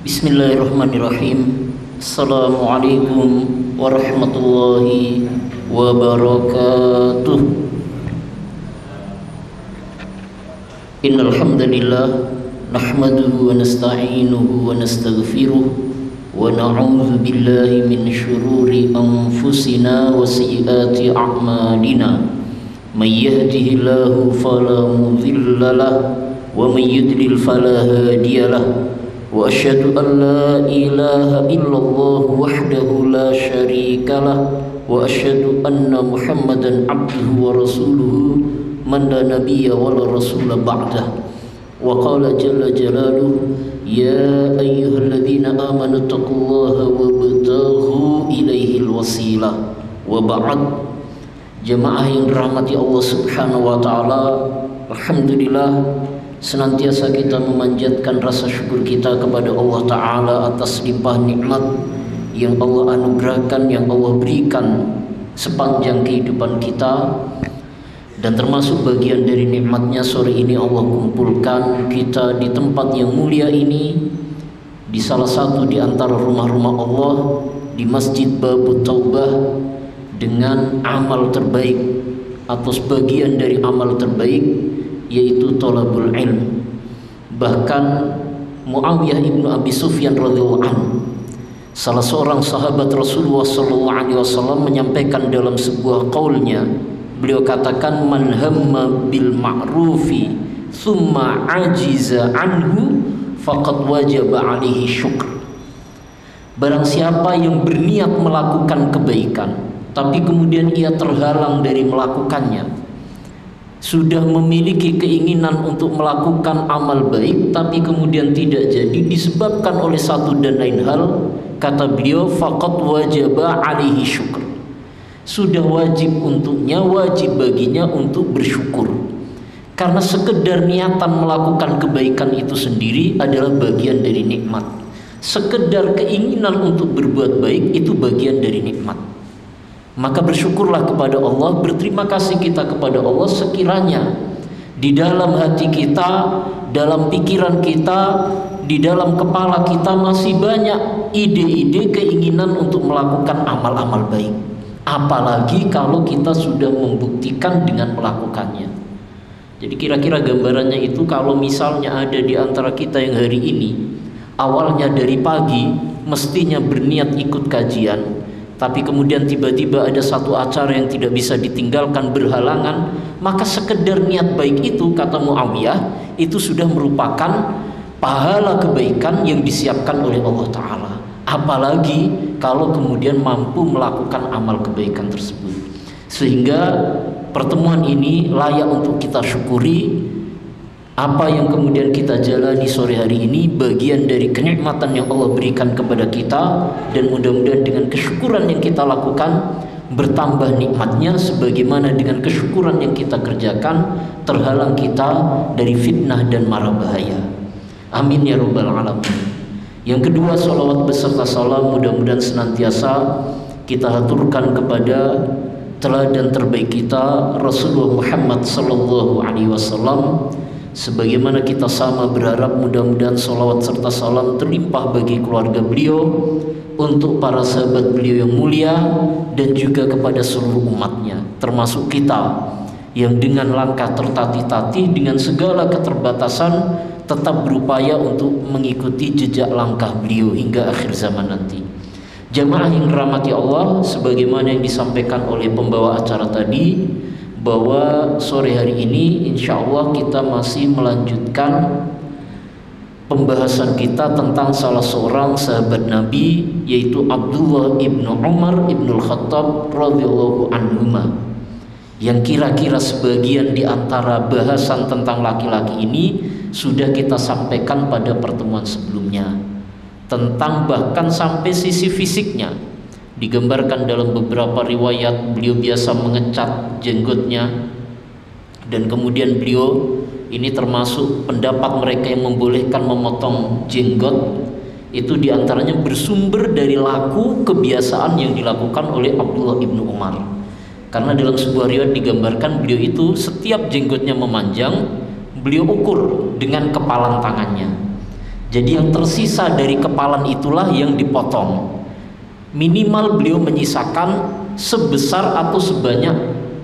Bismillahirrahmanirrahim. Assalamualaikum warahmatullahi wabarakatuh. Innal hamdalillah nahmaduhu wa nasta'inuhu wa nastaghfiruh wa na'udzu billahi min shururi anfusina wa sayyiati a'malina. May yahdihillahu fala mudilla lahu wa may yudlil fala hadiya lahu. Wa asyhadu an la ilaha illallah wahdahu la syarika lah wa asyhadu anna Muhammadan abduhu wa rasuluhu man la nabiyya wa la rasula ba'dah. Wa qala jalla jalaluhu ya ayyuhalladzina amanu taqullaha wabtaghu ilaihil wasilah wa ba'd. Jemaah yang dirahmati Allah Subhanahu wa taala, alhamdulillah senantiasa kita memanjatkan rasa syukur kita kepada Allah Ta'ala atas limpah nikmat yang Allah anugerahkan, yang Allah berikan sepanjang kehidupan kita. Dan termasuk bagian dari nikmatnya sore ini Allah kumpulkan kita di tempat yang mulia ini, di salah satu di antara rumah-rumah Allah, di Masjid Babut Taubah, dengan amal terbaik atau sebagian dari amal terbaik, yaitu thalabul ilm. Bahkan Muawiyah ibnu Abi Sufyan radhiyallahu anhu, salah seorang sahabat Rasulullah SAW, menyampaikan dalam sebuah qaulnya, beliau katakan, man hamma bil ma'rufi thumma ajiza anhu faqad wajaba alaihi syukr. Barang siapa yang berniat melakukan kebaikan tapi kemudian ia terhalang dari melakukannya, sudah memiliki keinginan untuk melakukan amal baik tapi kemudian tidak jadi disebabkan oleh satu dan lain hal, kata beliau, faqad wajaba alaihi syukr, sudah wajib untuknya, wajib baginya untuk bersyukur. Karena sekedar niatan melakukan kebaikan itu sendiri adalah bagian dari nikmat. Sekedar keinginan untuk berbuat baik itu bagian dari nikmat. Maka bersyukurlah kepada Allah, berterima kasih kita kepada Allah sekiranya di dalam hati kita, dalam pikiran kita, di dalam kepala kita masih banyak ide-ide, keinginan untuk melakukan amal-amal baik. Apalagi kalau kita sudah membuktikan dengan melakukannya. Jadi kira-kira gambarannya itu, kalau misalnya ada di antara kita yang hari ini awalnya dari pagi mestinya berniat ikut kajian, tapi kemudian tiba-tiba ada satu acara yang tidak bisa ditinggalkan berhalangan, maka sekedar niat baik itu, kata Muawiyah, itu sudah merupakan pahala kebaikan yang disiapkan oleh Allah Ta'ala. Apalagi kalau kemudian mampu melakukan amal kebaikan tersebut. Sehingga pertemuan ini layak untuk kita syukuri. Apa yang kemudian kita jalani sore hari ini bagian dari kenikmatan yang Allah berikan kepada kita, dan mudah-mudahan dengan kesyukuran yang kita lakukan bertambah nikmatnya, sebagaimana dengan kesyukuran yang kita kerjakan terhalang kita dari fitnah dan mara bahaya. Amin ya rabbal alamin. Yang kedua, salawat beserta salam mudah-mudahan senantiasa kita haturkan kepada teladan terbaik kita, Rasulullah Muhammad sallallahu alaihi wasallam. Sebagaimana kita sama berharap mudah-mudahan salawat serta salam terlimpah bagi keluarga beliau, untuk para sahabat beliau yang mulia, dan juga kepada seluruh umatnya, termasuk kita yang dengan langkah tertatih-tatih, dengan segala keterbatasan, tetap berupaya untuk mengikuti jejak langkah beliau hingga akhir zaman nanti. Jamaah yang dirahmati Allah, sebagaimana yang disampaikan oleh pembawa acara tadi, bahwa sore hari ini insya Allah kita masih melanjutkan pembahasan kita tentang salah seorang sahabat Nabi, yaitu Abdullah ibnu Umar ibnul Khattab radhiyallahu anhuma, yang kira-kira sebagian di antara bahasan tentang laki-laki ini sudah kita sampaikan pada pertemuan sebelumnya, tentang bahkan sampai sisi fisiknya. Digambarkan dalam beberapa riwayat beliau biasa mengecat jenggotnya, dan kemudian beliau ini termasuk pendapat mereka yang membolehkan memotong jenggot, itu diantaranya bersumber dari laku kebiasaan yang dilakukan oleh Abdullah ibnu Umar. Karena dalam sebuah riwayat digambarkan beliau itu setiap jenggotnya memanjang, beliau ukur dengan kepalan tangannya. Jadi yang tersisa dari kepalan itulah yang dipotong. Minimal beliau menyisakan sebesar atau sebanyak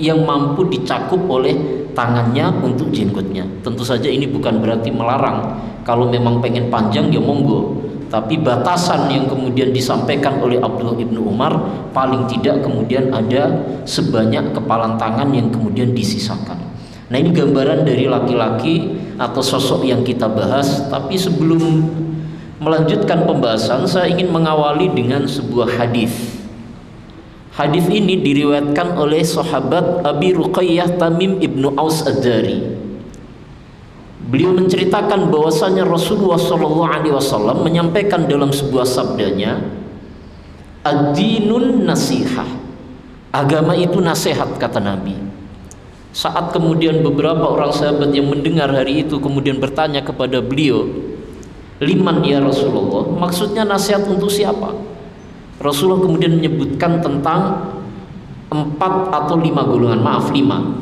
yang mampu dicakup oleh tangannya untuk jenggotnya. Tentu saja ini bukan berarti melarang. Kalau memang pengen panjang ya monggo. Tapi batasan yang kemudian disampaikan oleh Abdullah ibnu Umar, paling tidak kemudian ada sebanyak kepalan tangan yang kemudian disisakan. Nah, ini gambaran dari laki-laki atau sosok yang kita bahas. Tapi sebelum melanjutkan pembahasan, saya ingin mengawali dengan sebuah hadis. Hadis ini diriwayatkan oleh sahabat Abi Ruqayyah Tamim ibnu Aus Ad-Dari. Beliau menceritakan bahwasanya Rasulullah SAW menyampaikan dalam sebuah sabdanya, ad-dinun nasihah, agama itu nasihat, kata Nabi. Saat kemudian beberapa orang sahabat yang mendengar hari itu kemudian bertanya kepada beliau, liman ya Rasulullah, maksudnya nasihat untuk siapa? Rasulullah kemudian menyebutkan tentang 4 atau 5 golongan, maaf 5.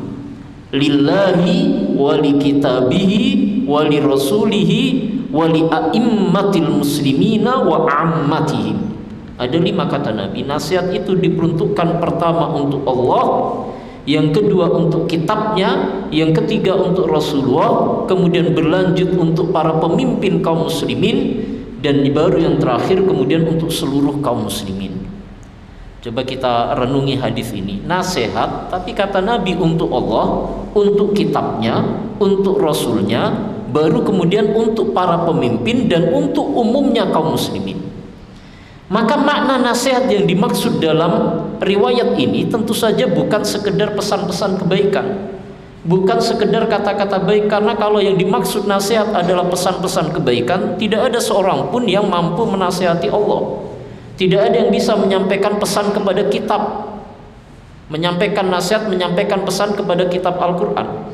Lillahi wali kitabihi wali rasulihi wali a'immatil muslimina wa ammatihim. Ada 5 kata Nabi. Nasihat itu diperuntukkan pertama untuk Allah, yang kedua untuk kitabnya, yang ketiga untuk Rasulullah, kemudian berlanjut untuk para pemimpin kaum muslimin, dan baru yang terakhir kemudian untuk seluruh kaum muslimin. Coba kita renungi hadis ini. Nasihat, tapi kata Nabi untuk Allah, untuk kitabnya, untuk Rasulnya, baru kemudian untuk para pemimpin dan untuk umumnya kaum muslimin. Maka makna nasihat yang dimaksud dalam riwayat ini tentu saja bukan sekedar pesan-pesan kebaikan, bukan sekedar kata-kata baik, karena kalau yang dimaksud nasihat adalah pesan-pesan kebaikan, tidak ada seorang pun yang mampu menasihati Allah. Tidak ada yang bisa menyampaikan pesan kepada kitab, menyampaikan nasihat, menyampaikan pesan kepada kitab Al-Quran.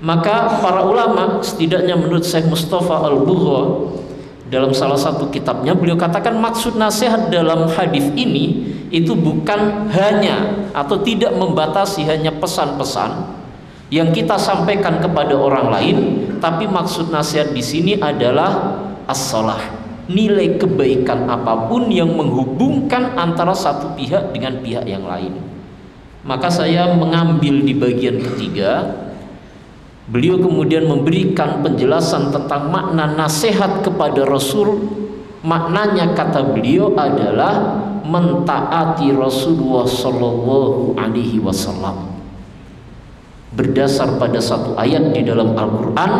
Maka para ulama, setidaknya menurut Syekh Mustafa Al-Bugha, dalam salah satu kitabnya beliau katakan maksud nasihat dalam hadis ini itu bukan hanya atau tidak membatasi hanya pesan-pesan yang kita sampaikan kepada orang lain, tapi maksud nasihat di sini adalah as-salah, nilai kebaikan apapun yang menghubungkan antara satu pihak dengan pihak yang lain. Maka saya mengambil di bagian ketiga, beliau kemudian memberikan penjelasan tentang makna nasihat kepada Rasul. Maknanya kata beliau adalah mentaati Rasulullah Sallallahu Alaihi Wasallam. Berdasar pada satu ayat di dalam Al-Quran,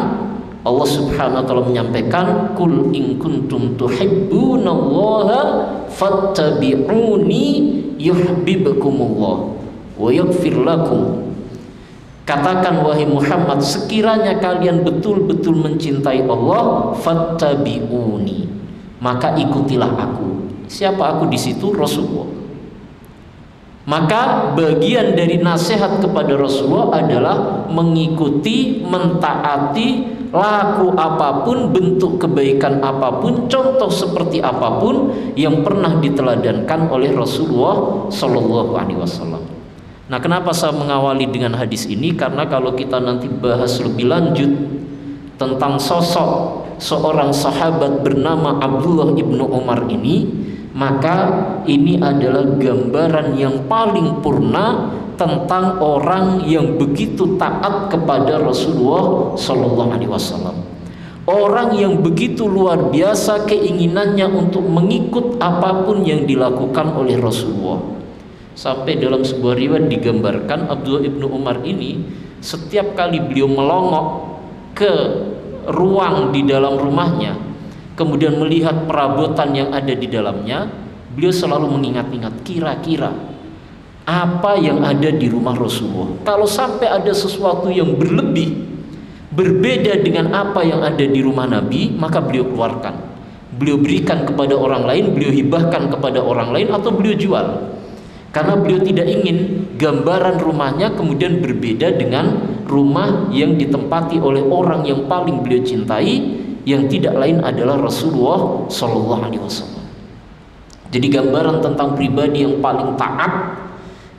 Allah Subhanahu wa taala menyampaikan, "Qul in kuntum tuhibbunallaha fattabi'uni yuhibbukumullah wa yaghfir lakum." Katakan wahai Muhammad, sekiranya kalian betul-betul mencintai Allah, fattabi'uni, maka ikutilah aku. Siapa aku di situ? Rasulullah. Maka bagian dari nasihat kepada Rasulullah adalah mengikuti, mentaati, laku apapun, bentuk kebaikan apapun, contoh seperti apapun yang pernah diteladankan oleh Rasulullah Shallallahu Alaihi Wasallam. Nah, kenapa saya mengawali dengan hadis ini? Karena kalau kita nanti bahas lebih lanjut tentang sosok seorang sahabat bernama Abdullah ibnu Umar ini, maka ini adalah gambaran yang paling purna tentang orang yang begitu taat kepada Rasulullah Sallallahu Alaihi Wasallam. Orang yang begitu luar biasa keinginannya untuk mengikut apapun yang dilakukan oleh Rasulullah. Sampai dalam sebuah riwayat digambarkan Abdullah ibnu Umar ini setiap kali beliau melongok ke ruang di dalam rumahnya, kemudian melihat perabotan yang ada di dalamnya, beliau selalu mengingat-ingat kira-kira apa yang ada di rumah Rasulullah. Kalau sampai ada sesuatu yang berlebih, berbeda dengan apa yang ada di rumah Nabi, maka beliau keluarkan, beliau berikan kepada orang lain, beliau hibahkan kepada orang lain, atau beliau jual. Karena beliau tidak ingin gambaran rumahnya kemudian berbeda dengan rumah yang ditempati oleh orang yang paling beliau cintai, yang tidak lain adalah Rasulullah Shallallahu Alaihi Wasallam. Jadi gambaran tentang pribadi yang paling taat,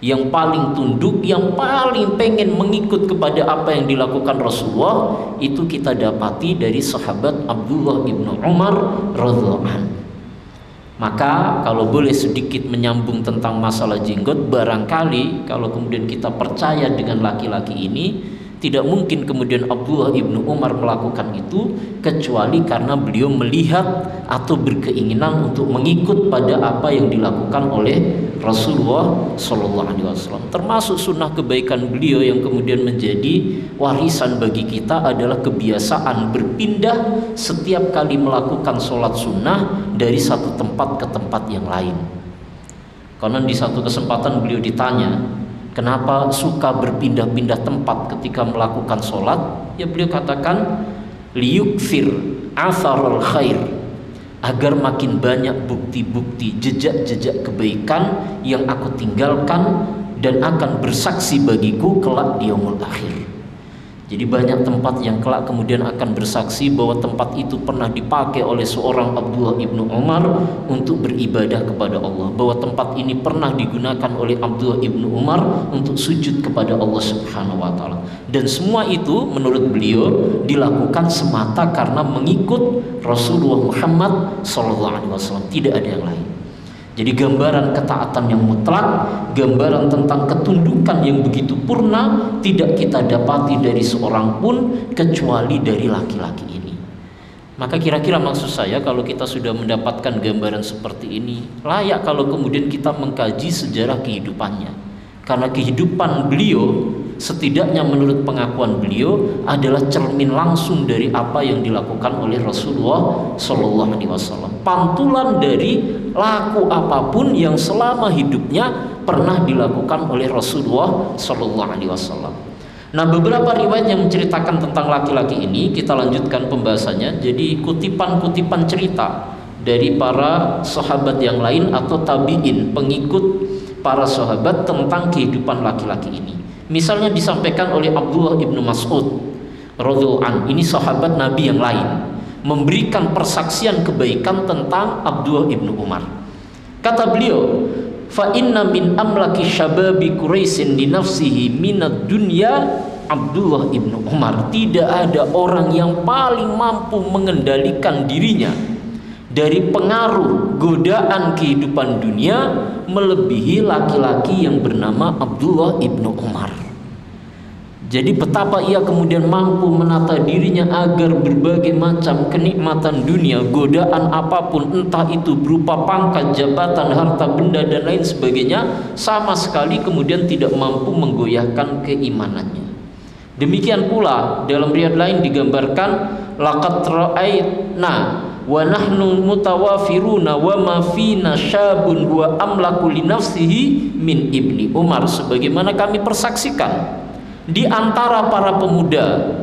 yang paling tunduk, yang paling pengen mengikut kepada apa yang dilakukan Rasulullah, itu kita dapati dari sahabat Abdullah ibnu Umar radhiyallahu anhu. Maka kalau boleh sedikit menyambung tentang masalah jenggot, barangkali kalau kemudian kita percaya dengan laki-laki ini, tidak mungkin kemudian Abdullah ibnu Umar melakukan itu kecuali karena beliau melihat atau berkeinginan untuk mengikut pada apa yang dilakukan oleh Rasulullah Shallallahu Alaihi Wasallam. Termasuk sunnah kebaikan beliau yang kemudian menjadi warisan bagi kita adalah kebiasaan berpindah setiap kali melakukan sholat sunnah dari satu tempat ke tempat yang lain. Karena di satu kesempatan beliau ditanya, kenapa suka berpindah-pindah tempat ketika melakukan sholat? Ya beliau katakan, liyukfir atharul khair, agar makin banyak bukti-bukti, jejak-jejak kebaikan yang aku tinggalkan dan akan bersaksi bagiku kelak di yaumul akhir. Jadi banyak tempat yang kelak kemudian akan bersaksi bahwa tempat itu pernah dipakai oleh seorang Abdullah ibnu Umar untuk beribadah kepada Allah, bahwa tempat ini pernah digunakan oleh Abdullah ibnu Umar untuk sujud kepada Allah Subhanahu wa taala. Dan semua itu menurut beliau dilakukan semata karena mengikut Rasulullah Muhammad SAW, tidak ada yang lain. Jadi gambaran ketaatan yang mutlak, gambaran tentang ketundukan yang begitu purna tidak kita dapati dari seorang pun kecuali dari laki-laki ini. Maka kira-kira maksud saya, kalau kita sudah mendapatkan gambaran seperti ini, layak kalau kemudian kita mengkaji sejarah kehidupannya. Karena kehidupan beliau, setidaknya menurut pengakuan beliau, adalah cermin langsung dari apa yang dilakukan oleh Rasulullah SAW. Pantulan dari laku apapun yang selama hidupnya pernah dilakukan oleh Rasulullah SAW. Nah, beberapa riwayat yang menceritakan tentang laki-laki ini kita lanjutkan pembahasannya. Jadi kutipan-kutipan cerita dari para sahabat yang lain atau tabi'in, pengikut para sahabat tentang kehidupan laki-laki ini. Misalnya disampaikan oleh Abdullah ibnu Mas'ud radhiyallahu anhu, ini sahabat Nabi yang lain, memberikan persaksian kebaikan tentang Abdullah ibnu Umar. Kata beliau, fa inna min amlaki syababi Quraisyin li nafsihi minad dunya Abdullah ibnu Umar. Tidak ada orang yang paling mampu mengendalikan dirinya dari pengaruh godaan kehidupan dunia melebihi laki-laki yang bernama Abdullah ibnu Umar. Jadi betapa ia kemudian mampu menata dirinya agar berbagai macam kenikmatan dunia, godaan apapun, entah itu berupa pangkat, jabatan, harta benda dan lain sebagainya, sama sekali kemudian tidak mampu menggoyahkan keimanannya. Demikian pula dalam riwayat lain digambarkan, laqad ra'aitna wa nahnu mutawafiruna wa ma fina syabun wa amlaku li nafsihi min ibni Umar, sebagaimana kami persaksikan di antara para pemuda.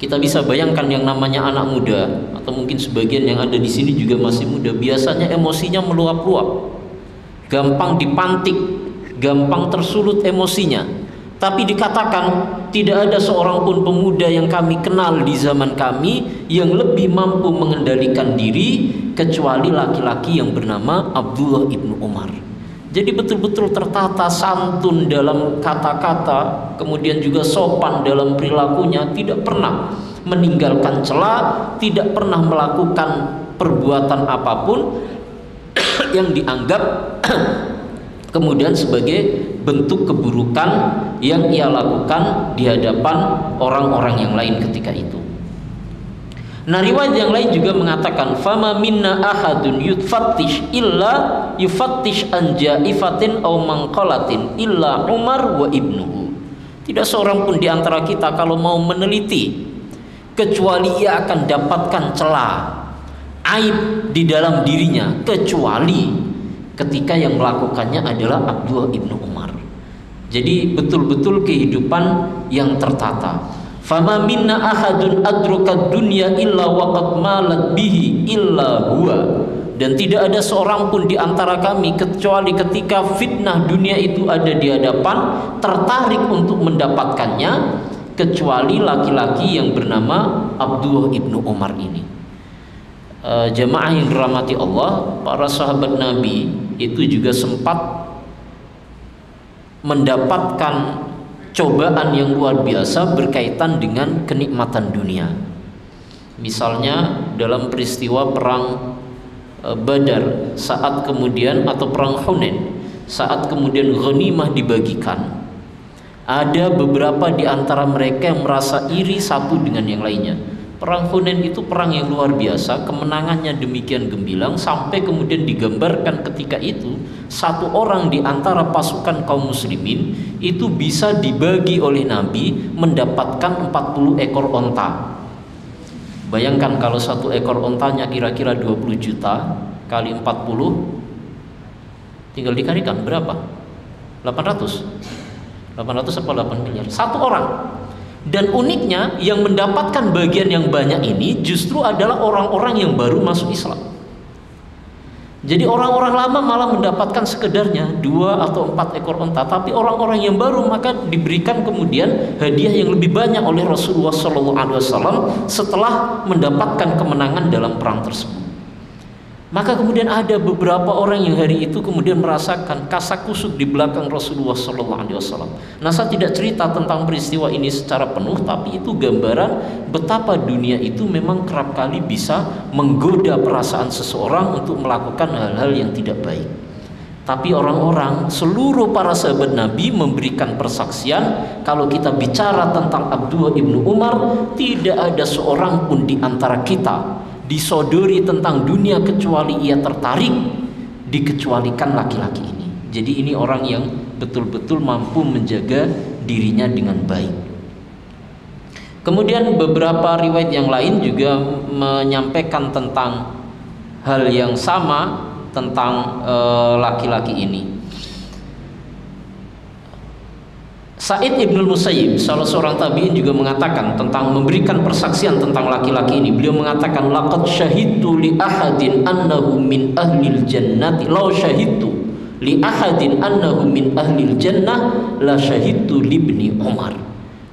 Kita bisa bayangkan yang namanya anak muda, atau mungkin sebagian yang ada di sini juga masih muda, biasanya emosinya meluap-luap, gampang dipantik, gampang tersulut emosinya. Tapi dikatakan tidak ada seorang pun pemuda yang kami kenal di zaman kami yang lebih mampu mengendalikan diri kecuali laki-laki yang bernama Abdullah ibnu Umar. Jadi betul-betul tertata, santun dalam kata-kata, kemudian juga sopan dalam perilakunya, tidak pernah meninggalkan cela, tidak pernah melakukan perbuatan apapun yang dianggap kemudian sebagai bentuk keburukan yang ia lakukan di hadapan orang-orang yang lain ketika itu. Nah, riwayat yang lain juga mengatakan, fama minna ahadun yufattish illa yufattish an jaifatin aw manqalatin illa Umar wa ibnuhu. Tidak seorang pun di antara kita kalau mau meneliti kecuali ia akan dapatkan celah, aib di dalam dirinya, kecuali ketika yang melakukannya adalah Abdullah ibnu Umar. Jadi betul-betul kehidupan yang tertata. Fama minna ahadun adrokad dunya illa waqad malat bihi illa huwa. Dan tidak ada seorang pun di antara kami kecuali ketika fitnah dunia itu ada di hadapan, tertarik untuk mendapatkannya, kecuali laki-laki yang bernama Abdullah ibnu Umar ini. Jamaah yang dirahmati Allah, para sahabat Nabi itu juga sempat mendapatkan cobaan yang luar biasa berkaitan dengan kenikmatan dunia. Misalnya dalam peristiwa perang Badar, saat kemudian, atau perang Hunain, saat kemudian ghanimah dibagikan, ada beberapa di antara mereka yang merasa iri satu dengan yang lainnya. Perang Hunain itu perang yang luar biasa, kemenangannya demikian gemilang, sampai kemudian digambarkan ketika itu satu orang di antara pasukan kaum muslimin itu bisa dibagi oleh Nabi mendapatkan 40 ekor onta. Bayangkan kalau satu ekor ontanya kira-kira 20 juta kali 40, tinggal dikalikan berapa? 800 apa 8 miliar satu orang. Dan uniknya yang mendapatkan bagian yang banyak ini justru adalah orang-orang yang baru masuk Islam. Jadi orang-orang lama malah mendapatkan sekedarnya 2 atau 4 ekor onta, tapi orang-orang yang baru maka diberikan kemudian hadiah yang lebih banyak oleh Rasulullah SAW setelah mendapatkan kemenangan dalam perang tersebut. Maka kemudian ada beberapa orang yang hari itu kemudian merasakan kasakusuk di belakang Rasulullah SAW. Nah, saya tidak cerita tentang peristiwa ini secara penuh, tapi itu gambaran betapa dunia itu memang kerap kali bisa menggoda perasaan seseorang untuk melakukan hal-hal yang tidak baik. Tapi orang-orang, seluruh para sahabat Nabi memberikan persaksian, kalau kita bicara tentang Abdullah ibnu Umar, tidak ada seorang pun di antara kita disodori tentang dunia kecuali ia tertarik, dikecualikan laki-laki ini. Jadi ini orang yang betul-betul mampu menjaga dirinya dengan baik. Kemudian beberapa riwayat yang lain juga menyampaikan tentang hal yang sama tentang laki-laki ini. Sa'id ibnul Musayyib, salah seorang tabi'in, juga mengatakan tentang memberikan persaksian tentang laki-laki ini. Beliau mengatakan, laqad syahidtu li ahadin annahu min ahlil jannati law syahidtu li ahadin annahu min ahlil jannah la syahidtu li ibni Umar.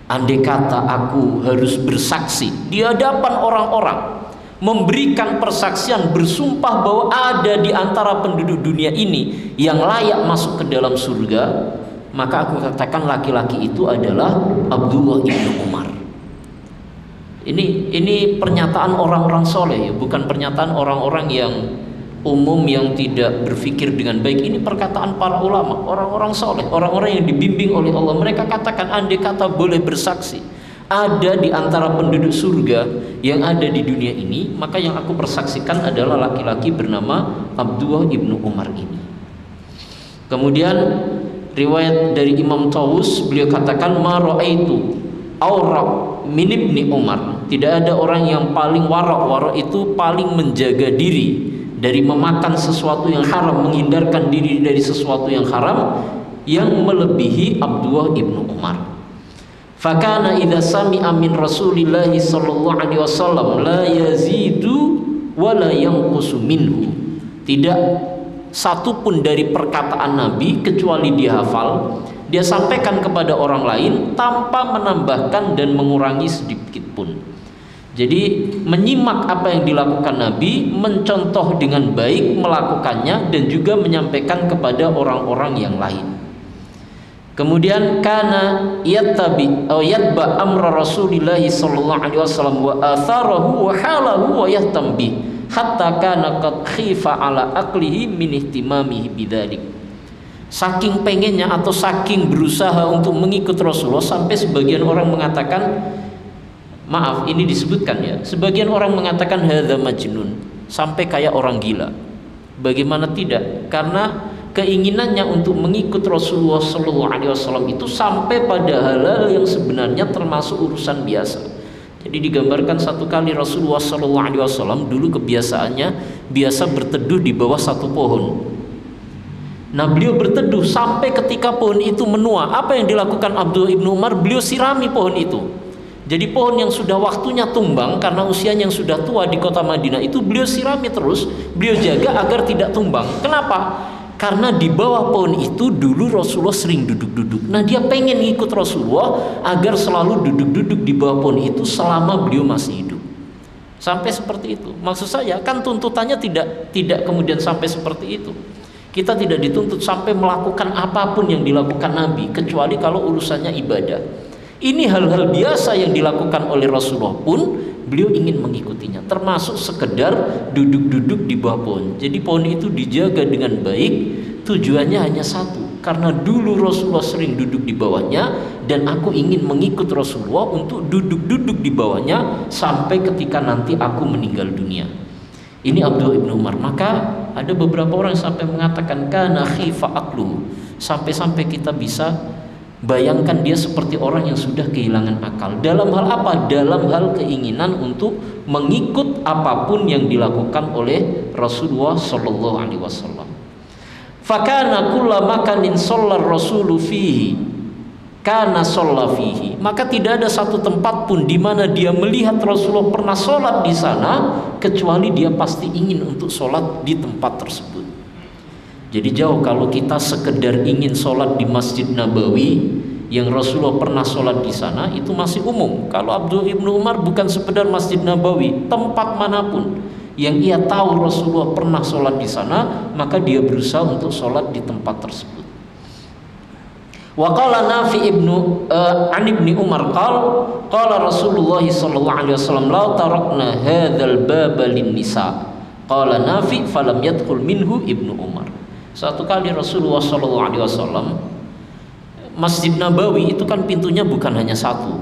Andai kata aku harus bersaksi di hadapan orang-orang, memberikan persaksian, bersumpah bahwa ada di antara penduduk dunia ini yang layak masuk ke dalam surga, maka aku katakan laki-laki itu adalah Abdullah ibnu Umar. Ini pernyataan orang-orang soleh, bukan pernyataan orang-orang yang umum yang tidak berpikir dengan baik. Ini perkataan para ulama, orang-orang soleh, orang-orang yang dibimbing oleh Allah. Mereka katakan, andai kata boleh bersaksi ada di antara penduduk surga yang ada di dunia ini, maka yang aku persaksikan adalah laki-laki bernama Abdullah ibnu Umar ini. Kemudian riwayat dari Imam Tawus, beliau katakan, ma ra'aitu awra' min ibni Umar. Tidak ada orang yang paling warak itu paling menjaga diri dari memakan sesuatu yang haram, menghindarkan diri dari sesuatu yang haram, yang melebihi Abdullah ibnu Umar. Fakana idza sami'a min Rasulillah sallallahu alaihi wasallam la yazidu wa la yanqusu minhu. Tidak satu pun dari perkataan Nabi kecuali dia hafal, dia sampaikan kepada orang lain tanpa menambahkan dan mengurangi sedikit pun. Jadi menyimak apa yang dilakukan Nabi, mencontoh dengan baik melakukannya, dan juga menyampaikan kepada orang-orang yang lain. Kemudian kana yattabi atau yatba amra Rasulillah sallallahu alaihi wasallam wa atharahu wa halahu wa yahtam bi hatta kana qad khifa ala aqlihi min ihtimamihi bidzalik. Saking pengennya atau saking berusaha untuk mengikut Rasulullah sampai sebagian orang mengatakan, maaf ini disebutkan ya, sebagian orang mengatakan hadza majnun, sampai kayak orang gila. Bagaimana tidak? Karena keinginannya untuk mengikut Rasulullah SAW itu sampai pada hal-hal yang sebenarnya termasuk urusan biasa. Jadi digambarkan satu kali Rasulullah SAW dulu kebiasaannya biasa berteduh di bawah satu pohon. Nah, beliau berteduh sampai ketika pohon itu menua. Apa yang dilakukan Abdullah ibnu Umar? Beliau sirami pohon itu. Jadi pohon yang sudah waktunya tumbang karena usianya yang sudah tua di kota Madinah itu beliau sirami terus, beliau jaga agar tidak tumbang. Kenapa? Karena di bawah pohon itu dulu Rasulullah sering duduk-duduk. Nah, dia pengen ikut Rasulullah agar selalu duduk-duduk di bawah pohon itu selama beliau masih hidup. Sampai seperti itu. Maksud saya kan tuntutannya tidak kemudian sampai seperti itu. Kita tidak dituntut sampai melakukan apapun yang dilakukan Nabi, kecuali kalau urusannya ibadah. Ini hal-hal biasa yang dilakukan oleh Rasulullah pun beliau ingin mengikutinya, termasuk sekedar duduk-duduk di bawah pohon. Jadi pohon itu dijaga dengan baik, tujuannya hanya satu, karena dulu Rasulullah sering duduk di bawahnya, dan aku ingin mengikut Rasulullah untuk duduk-duduk di bawahnya sampai ketika nanti aku meninggal dunia. Ini Abdullah ibn Umar. Maka ada beberapa orang sampai mengatakan kana khifa aqlu, sampai-sampai kita bisa bayangkan dia seperti orang yang sudah kehilangan akal. Dalam hal apa? Dalam hal keinginan untuk mengikut apapun yang dilakukan oleh Rasulullah sallallahu alaihi wasallam. Fakana kullama makanin shallar rasulu fihi kana shalla fihi. Maka tidak ada satu tempat pun di mana dia melihat Rasulullah pernah sholat di sana, kecuali dia pasti ingin untuk sholat di tempat tersebut. Jadi jauh kalau kita sekedar ingin sholat di Masjid Nabawi yang Rasulullah pernah sholat di sana, itu masih umum. Kalau Abdullah ibnu Umar bukan sekedar Masjid Nabawi, tempat manapun yang ia tahu Rasulullah pernah sholat di sana, maka dia berusaha untuk sholat di tempat tersebut. Wa qala Nafi ibnu an ibni Umar qala Rasulullah sallallahu alaihi wasallam la tarakna hadzal baba lin nisa. Qala Nafi falam yadkhul minhu ibnu Umar. Satu kali Rasulullah sallallahu alaihi wasallam, Masjid Nabawi itu kan pintunya bukan hanya satu.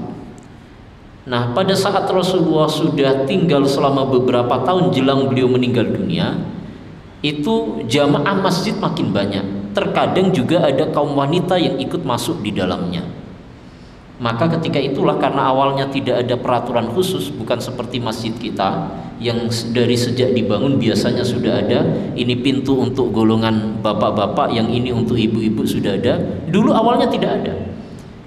Nah, pada saat Rasulullah sudah tinggal selama beberapa tahun jelang beliau meninggal dunia, itu jamaah masjid makin banyak. Terkadang juga ada kaum wanita yang ikut masuk di dalamnya. Maka ketika itulah, karena awalnya tidak ada peraturan khusus, bukan seperti masjid kita yang dari sejak dibangun biasanya sudah ada, ini pintu untuk golongan bapak-bapak, yang ini untuk ibu-ibu sudah ada. Dulu awalnya tidak ada,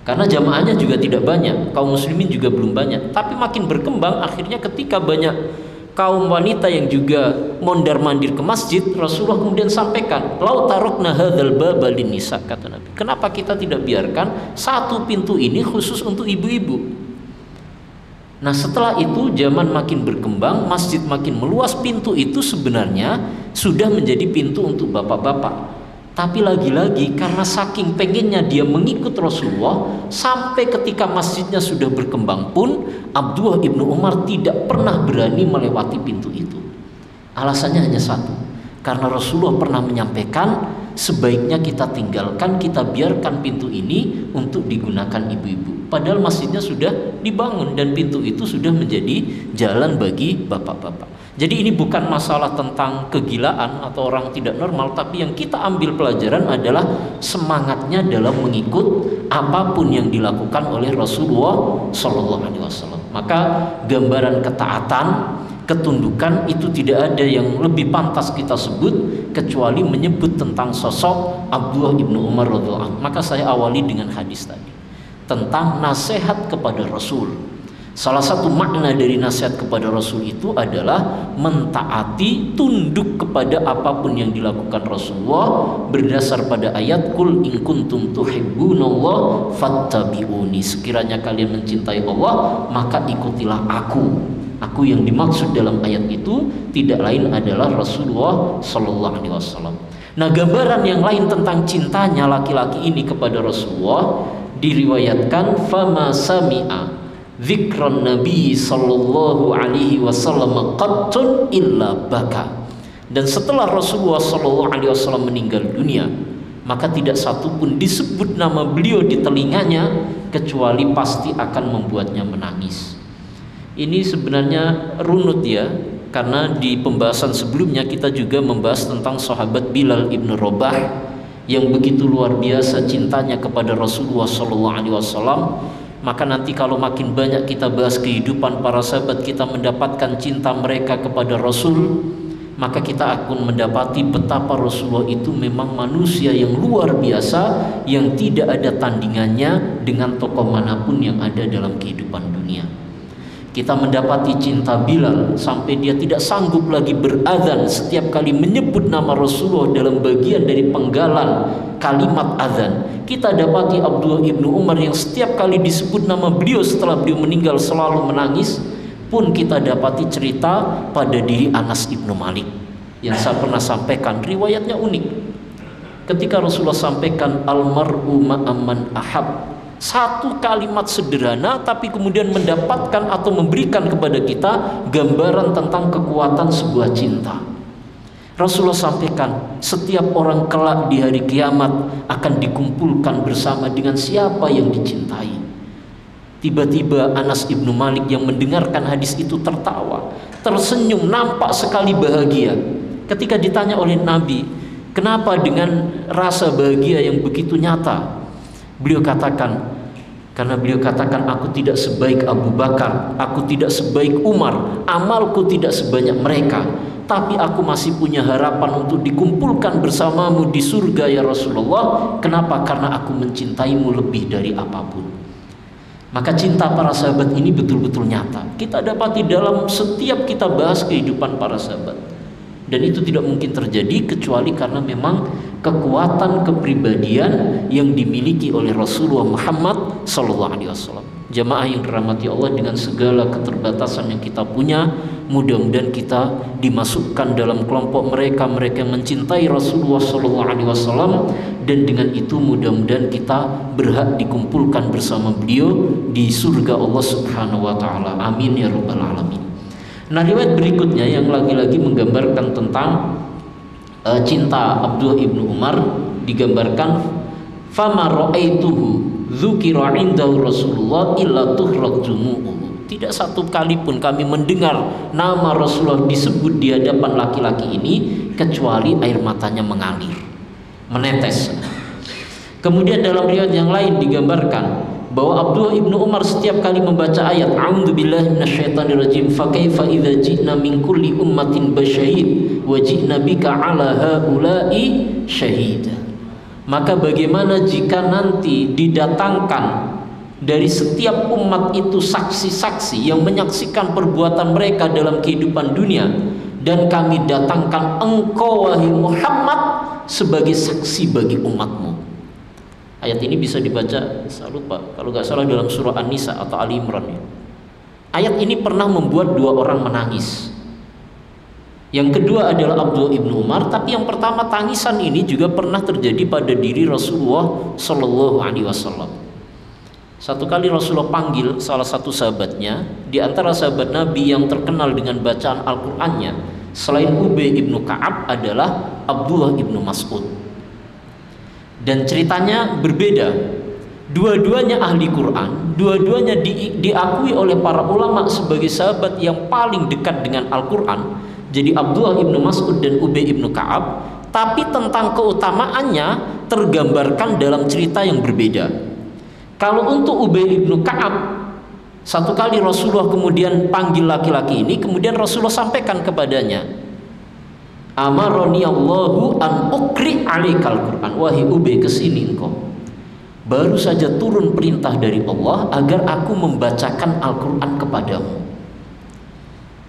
karena jamaahnya juga tidak banyak, kaum muslimin juga belum banyak. Tapi makin berkembang, akhirnya ketika banyak kaum wanita yang juga mondar-mandir ke masjid, Rasulullah kemudian sampaikan, "Lau tarokna hadzal baba linnisa," kata Nabi. Kenapa kita tidak biarkan satu pintu ini khusus untuk ibu-ibu? Nah, setelah itu zaman makin berkembang, masjid makin meluas, pintu itu sebenarnya sudah menjadi pintu untuk bapak-bapak. Tapi lagi-lagi karena saking pengennya dia mengikut Rasulullah, sampai ketika masjidnya sudah berkembang pun Abdullah ibnu Umar tidak pernah berani melewati pintu itu. Alasannya hanya satu, karena Rasulullah pernah menyampaikan sebaiknya kita tinggalkan, kita biarkan pintu ini untuk digunakan ibu-ibu. Padahal masjidnya sudah dibangun dan pintu itu sudah menjadi jalan bagi bapak-bapak. Jadi ini bukan masalah tentang kegilaan atau orang tidak normal, tapi yang kita ambil pelajaran adalah semangatnya dalam mengikut apapun yang dilakukan oleh Rasulullah Shallallahu Alaihi Wasallam. Maka gambaran ketaatan, ketundukan itu tidak ada yang lebih pantas kita sebut kecuali menyebut tentang sosok Abdullah ibnu Umar radhiyallahu anhu. Maka saya awali dengan hadis tadi tentang nasihat kepada Rasul. Salah satu makna dari nasihat kepada Rasul itu adalah mentaati, tunduk kepada apapun yang dilakukan Rasulullah berdasar pada ayat Qul in kuntum tuhibbunallah fattabi'uni. Sekiranya kalian mencintai Allah, maka ikutilah aku. Aku yang dimaksud dalam ayat itu tidak lain adalah Rasulullah Sallallahu Alaihi Wasallam. Nah, gambaran yang lain tentang cintanya laki-laki ini kepada Rasulullah diriwayatkan fama sami'a dzikran Nabi sallallahu alaihi wasallam qattun illa baka. Dan setelah Rasulullah sallallahu alaihi wasallam meninggal dunia, maka tidak satu pun disebut nama beliau di telinganya kecuali pasti akan membuatnya menangis. Ini sebenarnya runut ya, karena di pembahasan sebelumnya kita juga membahas tentang sahabat Bilal ibn Rabah yang begitu luar biasa cintanya kepada Rasulullah sallallahu alaihi wasallam. Maka nanti kalau makin banyak kita bahas kehidupan para sahabat, kita mendapatkan cinta mereka kepada Rasul, maka kita akan mendapati betapa Rasulullah itu memang manusia yang luar biasa, yang tidak ada tandingannya dengan tokoh manapun yang ada dalam kehidupan dunia. Kita mendapati cinta Bilal sampai dia tidak sanggup lagi berazan setiap kali menyebut nama Rasulullah dalam bagian dari penggalan kalimat azan. Kita dapati Abdullah ibnu Umar yang setiap kali disebut nama beliau setelah beliau meninggal selalu menangis. Pun kita dapati cerita pada diri Anas ibnu Malik yang saya pernah sampaikan, riwayatnya unik. ketika Rasulullah sampaikan almar'u ma'amman ahab. Satu kalimat sederhana tapi kemudian mendapatkan atau memberikan kepada kita gambaran tentang kekuatan sebuah cinta. Rasulullah sampaikan, setiap orang kelak di hari kiamat akan dikumpulkan bersama dengan siapa yang dicintai. Tiba-tiba Anas ibnu Malik yang mendengarkan hadis itu tertawa, tersenyum, nampak sekali bahagia. Ketika ditanya oleh Nabi, kenapa dengan rasa bahagia yang begitu nyata? Beliau katakan, karena beliau katakan, aku tidak sebaik Abu Bakar, aku tidak sebaik Umar, amalku tidak sebanyak mereka, tapi aku masih punya harapan untuk dikumpulkan bersamamu di surga ya Rasulullah. Kenapa? Karena aku mencintaimu lebih dari apapun. Maka cinta para sahabat ini betul-betul nyata. Kita dapati dalam setiap kita bahas kehidupan para sahabat. Dan itu tidak mungkin terjadi kecuali karena memang kekuatan kepribadian yang dimiliki oleh Rasulullah Muhammad SAW. Jamaah yang dirahmati Allah, dengan segala keterbatasan yang kita punya, mudah-mudahan kita dimasukkan dalam kelompok mereka yang mencintai Rasulullah SAW, dan dengan itu mudah-mudahan kita berhak dikumpulkan bersama beliau di surga Allah Subhanahu wa taala. Amin ya rabbal alamin. Nah, riwayat berikutnya yang lagi-lagi menggambarkan tentang cinta Abdullah ibnu Umar digambarkan, fama ra'aituhu dzukira indahu Rasulullah illa tuhrat jumu'uhu. Tidak satu kali pun kami mendengar nama Rasulullah disebut di hadapan laki-laki ini kecuali air matanya mengalir, menetes. Kemudian dalam riwayat yang lain digambarkan bahwa Abdullah ibnu Umar setiap kali membaca ayat a'udzubillahi minasyaitonirrajim fa kaifa idza ji'na min kulli ummatin basyahid wa ji'na bika 'ala haula'i syahida. Maka bagaimana jika nanti didatangkan dari setiap umat itu saksi-saksi yang menyaksikan perbuatan mereka dalam kehidupan dunia, dan kami datangkan engkau wahai Muhammad sebagai saksi bagi umatmu. Ayat ini bisa dibaca, saya lupa, kalau nggak salah dalam surah An-Nisa atau Ali Imran ya. Ayat ini pernah membuat dua orang menangis. Yang kedua adalah Abdullah ibnu Umar, tapi yang pertama, tangisan ini juga pernah terjadi pada diri Rasulullah Shallallahu Alaihi Wasallam. Satu kali Rasulullah panggil salah satu sahabatnya, di antara sahabat Nabi yang terkenal dengan bacaan Al-Qur'annya selain Ubay ibnu Ka'ab adalah Abdullah ibnu Mas'ud. Dan ceritanya berbeda. Dua-duanya ahli Quran, dua-duanya diakui oleh para ulama sebagai sahabat yang paling dekat dengan Al-Quran. Jadi Abdullah ibnu Mas'ud dan Ubay ibnu Ka'ab, tapi tentang keutamaannya tergambarkan dalam cerita yang berbeda. Kalau untuk Ubay ibnu Ka'ab, satu kali Rasulullah kemudian panggil laki-laki ini, kemudian Rasulullah sampaikan kepadanya, amaroni Allahu an ukri alaikal Quran. Wahai Ubay, kesini engkau. Baru saja turun perintah dari Allah agar aku membacakan Al-Quran kepadamu.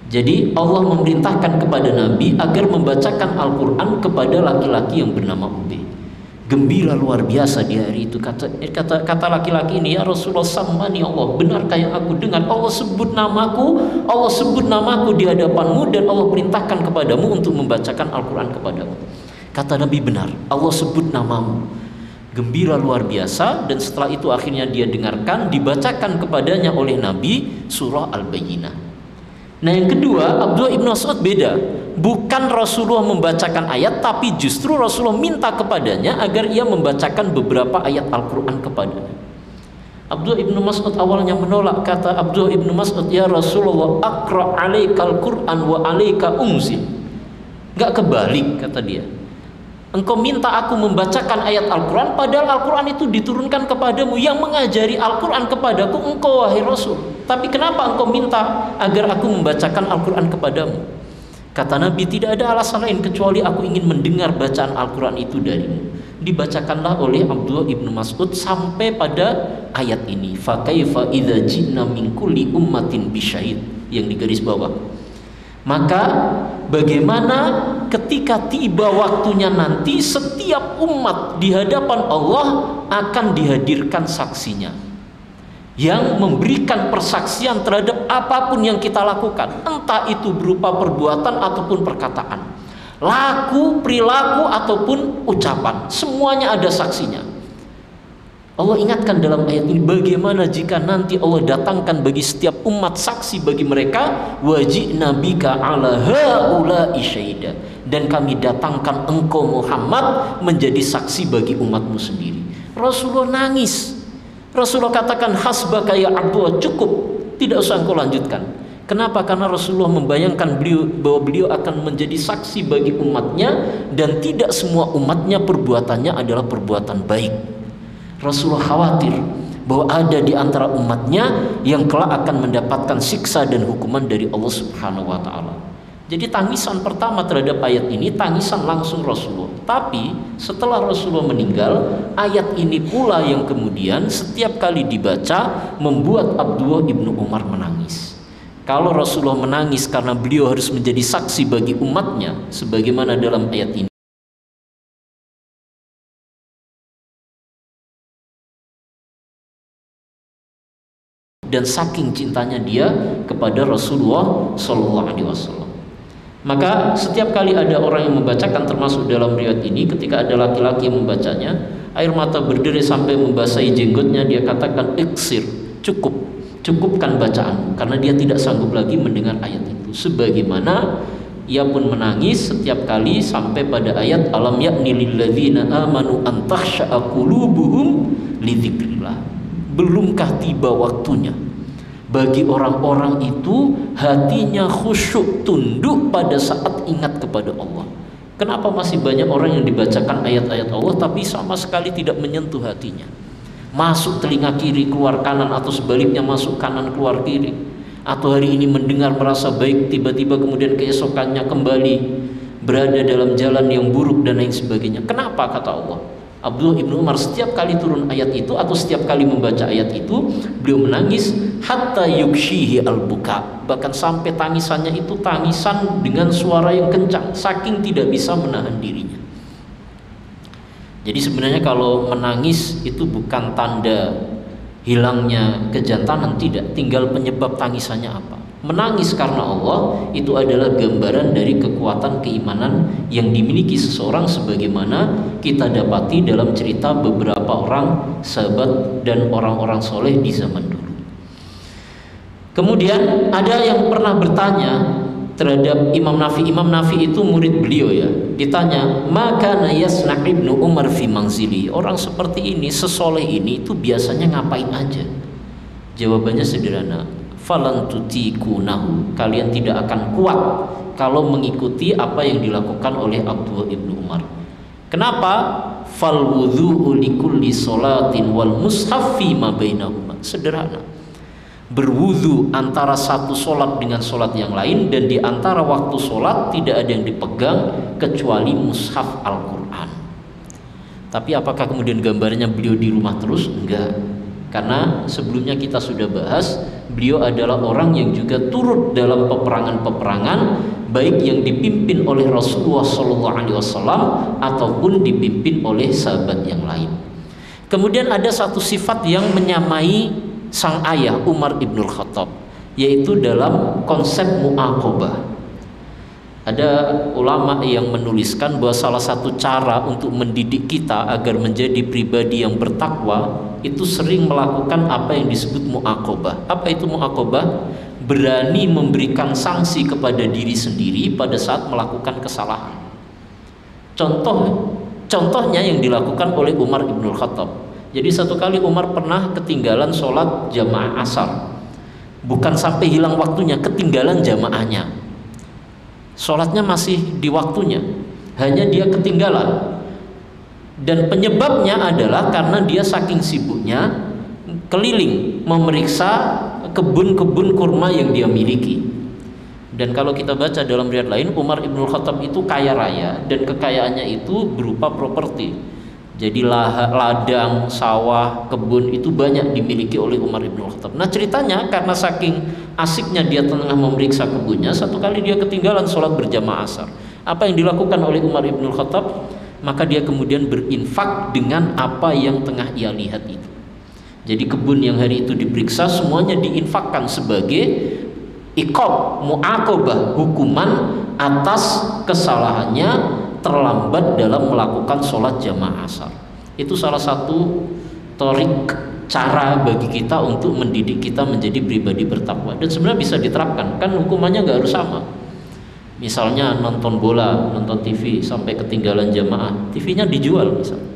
Jadi Allah memerintahkan kepada Nabi agar membacakan Al-Quran kepada laki-laki yang bernama Ubay. Gembira luar biasa di hari itu. Kata laki-laki ini, ya Rasulullah, sammani Allah, benarkah yang aku dengar? Allah sebut namaku di hadapanmu, dan Allah perintahkan kepadamu untuk membacakan Al-Quran kepadamu. Kata Nabi, benar, Allah sebut namamu. Gembira luar biasa. Dan setelah itu akhirnya dia dengarkan, dibacakan kepadanya oleh Nabi surah Al-Bayyinah. Nah, yang kedua, Abdullah ibnu Mas'ud beda. Bukan Rasulullah membacakan ayat, tapi justru Rasulullah minta kepadanya agar ia membacakan beberapa ayat Al-Quran kepadanya. Abdullah ibnu Mas'ud awalnya menolak. Kata Abdullah ibnu Mas'ud, ya Rasulullah, aqra' alaikal Quran wa alaika unzil. Gak kebalik, kata dia. Engkau minta aku membacakan ayat Al-Quran, padahal Al-Quran itu diturunkan kepadamu. Yang mengajari Al-Quran kepadaku engkau wahai Rasul. Tapi kenapa engkau minta agar aku membacakan Al-Quran kepadamu? Kata Nabi, tidak ada alasan lain kecuali aku ingin mendengar bacaan Al-Quran itu darimu. Dibacakanlah oleh Abdullah ibnu Mas'ud sampai pada ayat ini, fa kaifa idza ji'na min kulli ummatin bisyahid, yang di garis bawah. Maka bagaimana ketika tiba waktunya nanti setiap umat di hadapan Allah akan dihadirkan saksinya yang memberikan persaksian terhadap apapun yang kita lakukan, entah itu berupa perbuatan ataupun perkataan. laku, perilaku ataupun ucapan, semuanya ada saksinya. Allah ingatkan dalam ayat ini, bagaimana jika nanti Allah datangkan bagi setiap umat saksi bagi mereka, wajibna bika ala haula'i syahida, dan kami datangkan engkau Muhammad menjadi saksi bagi umatmu sendiri. Rasulullah nangis. Rasulullah katakan, hasbaka ya Abdullah, cukup, tidak usah engkau lanjutkan. Kenapa? Karena Rasulullah membayangkan bahwa beliau akan menjadi saksi bagi umatnya, dan tidak semua umatnya perbuatannya adalah perbuatan baik. Rasulullah khawatir bahwa ada di antara umatnya yang kelak akan mendapatkan siksa dan hukuman dari Allah Subhanahu wa taala. Jadi tangisan pertama terhadap ayat ini tangisan langsung Rasulullah. Tapi setelah Rasulullah meninggal, ayat ini pula yang kemudian setiap kali dibaca membuat Abdullah ibnu Umar menangis. Kalau Rasulullah menangis karena beliau harus menjadi saksi bagi umatnya, sebagaimana dalam ayat ini, dan saking cintanya dia kepada Rasulullah Shallallahu Alaihi Wasallam. Maka setiap kali ada orang yang membacakan, termasuk dalam riwayat ini, ketika ada laki-laki yang membacanya, air mata berderai sampai membasahi jenggotnya, dia katakan, iksir, cukupkan bacaan, karena dia tidak sanggup lagi mendengar ayat itu. Sebagaimana ia pun menangis setiap kali sampai pada ayat alam yakni lilladzina amanu an takhsha'a qulubuhum lidzikrillah. Belumkah tiba waktunya bagi orang-orang itu hatinya khusyuk, tunduk pada saat ingat kepada Allah. Kenapa masih banyak orang yang dibacakan ayat-ayat Allah tapi sama sekali tidak menyentuh hatinya? Masuk telinga kiri keluar kanan, atau sebaliknya masuk kanan keluar kiri. Atau hari ini mendengar merasa baik, tiba-tiba kemudian keesokannya kembali berada dalam jalan yang buruk dan lain sebagainya. Kenapa? Kata Allah, Abdullah ibnu Umar setiap kali turun ayat itu atau setiap kali membaca ayat itu, beliau menangis hatta yukshihi al-buka, bahkan sampai tangisannya itu tangisan dengan suara yang kencang, saking tidak bisa menahan dirinya. Jadi sebenarnya kalau menangis itu bukan tanda hilangnya kejantanan, tidak, tinggal penyebab tangisannya apa. Menangis karena Allah itu adalah gambaran dari kekuatan keimanan yang dimiliki seseorang, sebagaimana kita dapati dalam cerita beberapa orang sahabat dan orang-orang soleh di zaman dulu. Kemudian ada yang pernah bertanya terhadap Imam Nafi. Imam Nafi itu murid beliau ya. Ditanya, maka yasna' ibnu Umar fi manzili, orang seperti ini, sesoleh ini itu biasanya ngapain aja? Jawabannya sederhana, falan tutikunahu, kalian tidak akan kuat kalau mengikuti apa yang dilakukan oleh Abdullah ibnu Umar. Kenapa? Fal wudhu'u likulli sholatin wal mushaf fi ma bainahuma. Sederhana, berwudu antara satu solat dengan solat yang lain, dan di antara waktu solat tidak ada yang dipegang kecuali mushaf Al-Quran. Tapi apakah kemudian gambarnya beliau di rumah terus? Enggak, karena sebelumnya kita sudah bahas, beliau adalah orang yang juga turut dalam peperangan-peperangan, baik yang dipimpin oleh Rasulullah SAW ataupun dipimpin oleh sahabat yang lain. Kemudian ada satu sifat yang menyamai sang ayah Umar ibnul Khattab, yaitu dalam konsep mu'aqobah. Ada ulama yang menuliskan bahwa salah satu cara untuk mendidik kita agar menjadi pribadi yang bertakwa itu sering melakukan apa yang disebut mu'aqobah. Apa itu mu'aqobah? Berani memberikan sanksi kepada diri sendiri pada saat melakukan kesalahan. Contohnya yang dilakukan oleh Umar ibnul Khattab. Jadi satu kali Umar pernah ketinggalan sholat jamaah asar. Bukan sampai hilang waktunya, ketinggalan jamaahnya. Sholatnya masih di waktunya, hanya dia ketinggalan. Dan penyebabnya adalah karena dia saking sibuknya keliling memeriksa kebun-kebun kurma yang dia miliki. Dan kalau kita baca dalam riwayat lain, Umar ibnul Khattab itu kaya raya, dan kekayaannya itu berupa properti. Jadi ladang, sawah, kebun itu banyak dimiliki oleh Umar ibnul Khattab. Nah ceritanya karena saking asiknya dia tengah memeriksa kebunnya, satu kali dia ketinggalan sholat berjamaah asar. Apa yang dilakukan oleh Umar ibnul Khattab? Maka dia kemudian berinfak dengan apa yang tengah ia lihat itu. Jadi kebun yang hari itu diperiksa semuanya diinfakkan sebagai iqab, mu'aqabah, hukuman atas kesalahannya terlambat dalam melakukan sholat jamaah asar. Itu salah satu torik, cara bagi kita untuk mendidik kita menjadi pribadi bertakwa, dan sebenarnya bisa diterapkan, kan hukumannya nggak harus sama. Misalnya nonton bola, nonton TV sampai ketinggalan jamaah, TV-nya dijual misalnya,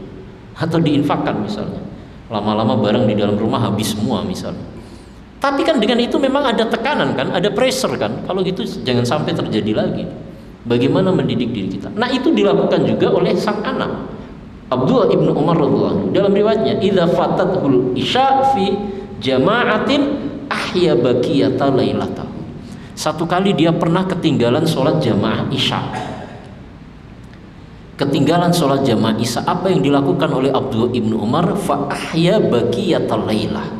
atau diinfakkan misalnya, lama-lama barang di dalam rumah habis semua misalnya. Tapi kan dengan itu memang ada tekanan kan, ada pressure kan, kalau gitu jangan sampai terjadi lagi. Bagaimana mendidik diri kita? Nah itu dilakukan juga oleh sang anak Abdullah ibnu Umar radhiyallahu anhu. Dalam riwayatnya, idza fatathul isya fi jama'atin ahya baqiyata lailatahu. Satu kali dia pernah ketinggalan sholat jamaah isya. Ketinggalan sholat jamaah isya, apa yang dilakukan oleh Abdullah ibnu Umar? Fa ahya baqiyata lailah.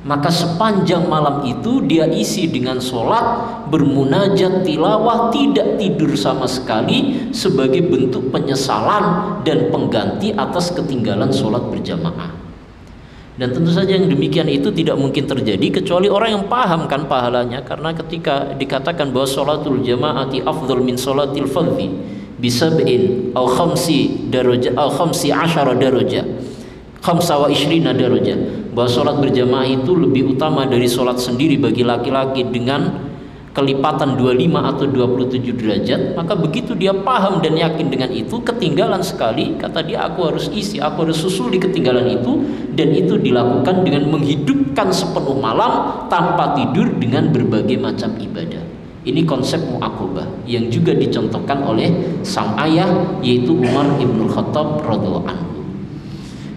Maka sepanjang malam itu dia isi dengan sholat, bermunajat, tilawah, tidak tidur sama sekali, sebagai bentuk penyesalan dan pengganti atas ketinggalan sholat berjamaah. Dan tentu saja yang demikian itu tidak mungkin terjadi kecuali orang yang paham kan pahalanya. Karena ketika dikatakan bahwa sholatul jamaati afdhal min sholatil fardhi bisab'in aw khamsi darajah aw khamsi asyara darajah khamsa wa ishrina darajah, bahwa sholat berjamaah itu lebih utama dari sholat sendiri bagi laki-laki dengan kelipatan 25 atau 27 derajat. Maka begitu dia paham dan yakin dengan itu, ketinggalan sekali, kata dia, aku harus isi, aku harus susul di ketinggalan itu. Dan itu dilakukan dengan menghidupkan sepenuh malam tanpa tidur dengan berbagai macam ibadah. Ini konsep mu'aqabah yang juga dicontohkan oleh sang ayah, yaitu Umar ibn Khattab radhiyallahu anhu.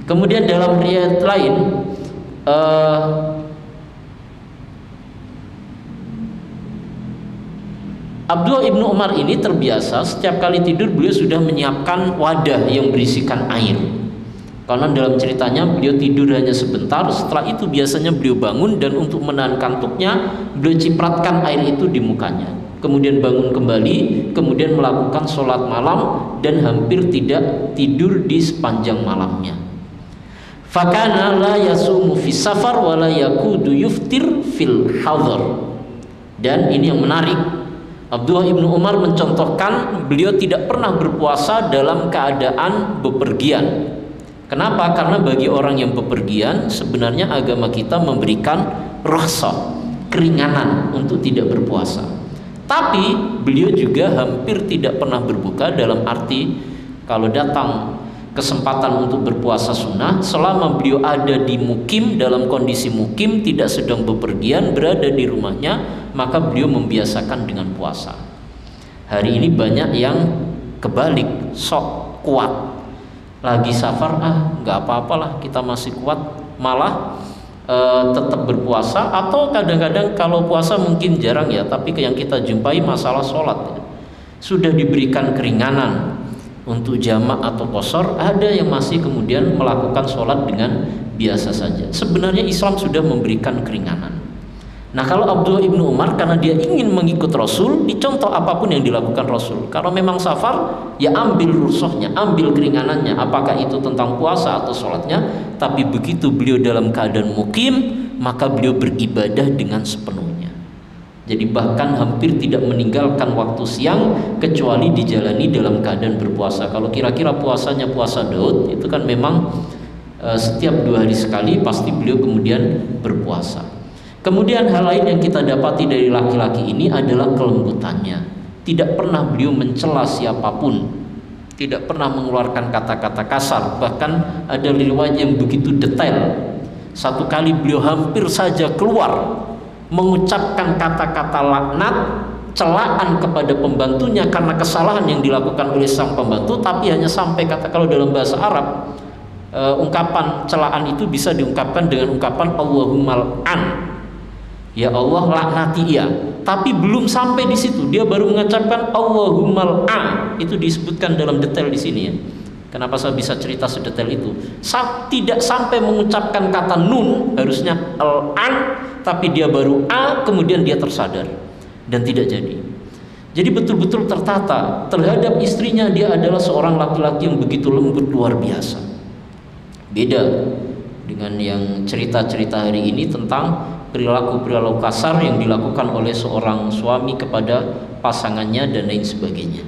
Kemudian dalam riwayat lain, Abdullah ibnu Umar ini terbiasa setiap kali tidur beliau sudah menyiapkan wadah yang berisikan air. Karena dalam ceritanya beliau tidur hanya sebentar, setelah itu biasanya beliau bangun dan untuk menahan kantuknya beliau cipratkan air itu di mukanya. Kemudian bangun kembali, kemudian melakukan sholat malam dan hampir tidak tidur di sepanjang malamnya. Fakana la yasumu fi safar wa la yakudu yuftir fil hadar. Dan ini yang menarik, Abdullah ibnu Umar mencontohkan beliau tidak pernah berpuasa dalam keadaan bepergian. Kenapa? Karena bagi orang yang bepergian sebenarnya agama kita memberikan rukhsah, keringanan untuk tidak berpuasa. Tapi beliau juga hampir tidak pernah berbuka, dalam arti kalau datang kesempatan untuk berpuasa sunnah, selama beliau ada di mukim, dalam kondisi mukim, tidak sedang bepergian, berada di rumahnya, maka beliau membiasakan dengan puasa. Hari ini banyak yang kebalik, sok kuat, lagi safar, nggak apa-apalah, kita masih kuat, malah tetap berpuasa. Atau kadang-kadang kalau puasa mungkin jarang ya, tapi yang kita jumpai masalah sholat ya. Sudah diberikan keringanan untuk jamak atau qashar, ada yang masih kemudian melakukan sholat dengan biasa saja. Sebenarnya Islam sudah memberikan keringanan. Nah kalau Abdullah ibnu Umar, karena dia ingin mengikut Rasul, dicontoh apapun yang dilakukan Rasul. Kalau memang safar, ya ambil rukhsahnya, ambil keringanannya, apakah itu tentang puasa atau sholatnya. Tapi begitu beliau dalam keadaan mukim, maka beliau beribadah dengan sepenuhnya. Jadi bahkan hampir tidak meninggalkan waktu siang kecuali dijalani dalam keadaan berpuasa. Kalau kira-kira puasanya puasa Daud, itu kan memang setiap 2 hari sekali pasti beliau kemudian berpuasa. Kemudian hal lain yang kita dapati dari laki-laki ini adalah kelembutannya. Tidak pernah beliau mencela siapapun, tidak pernah mengeluarkan kata-kata kasar. Bahkan ada riwayat yang begitu detail, satu kali beliau hampir saja keluar mengucapkan kata-kata laknat, celaan kepada pembantunya karena kesalahan yang dilakukan oleh sang pembantu. Tapi hanya sampai kata, kalau dalam bahasa Arab ungkapan celaan itu bisa diungkapkan dengan ungkapan Allahumma an, ya Allah laknati ia. Tapi belum sampai di situ, dia baru mengucapkan Allahumma an. Itu disebutkan dalam detail di sini ya. Kenapa saya bisa cerita sedetail itu? Tidak sampai mengucapkan kata nun, harusnya al-an, tapi dia baru a, kemudian dia tersadar dan tidak jadi. Jadi betul-betul tertata terhadap istrinya. Dia adalah seorang laki-laki yang begitu lembut, luar biasa. Beda dengan yang cerita-cerita hari ini tentang perilaku-perilaku kasar yang dilakukan oleh seorang suami kepada pasangannya dan lain sebagainya.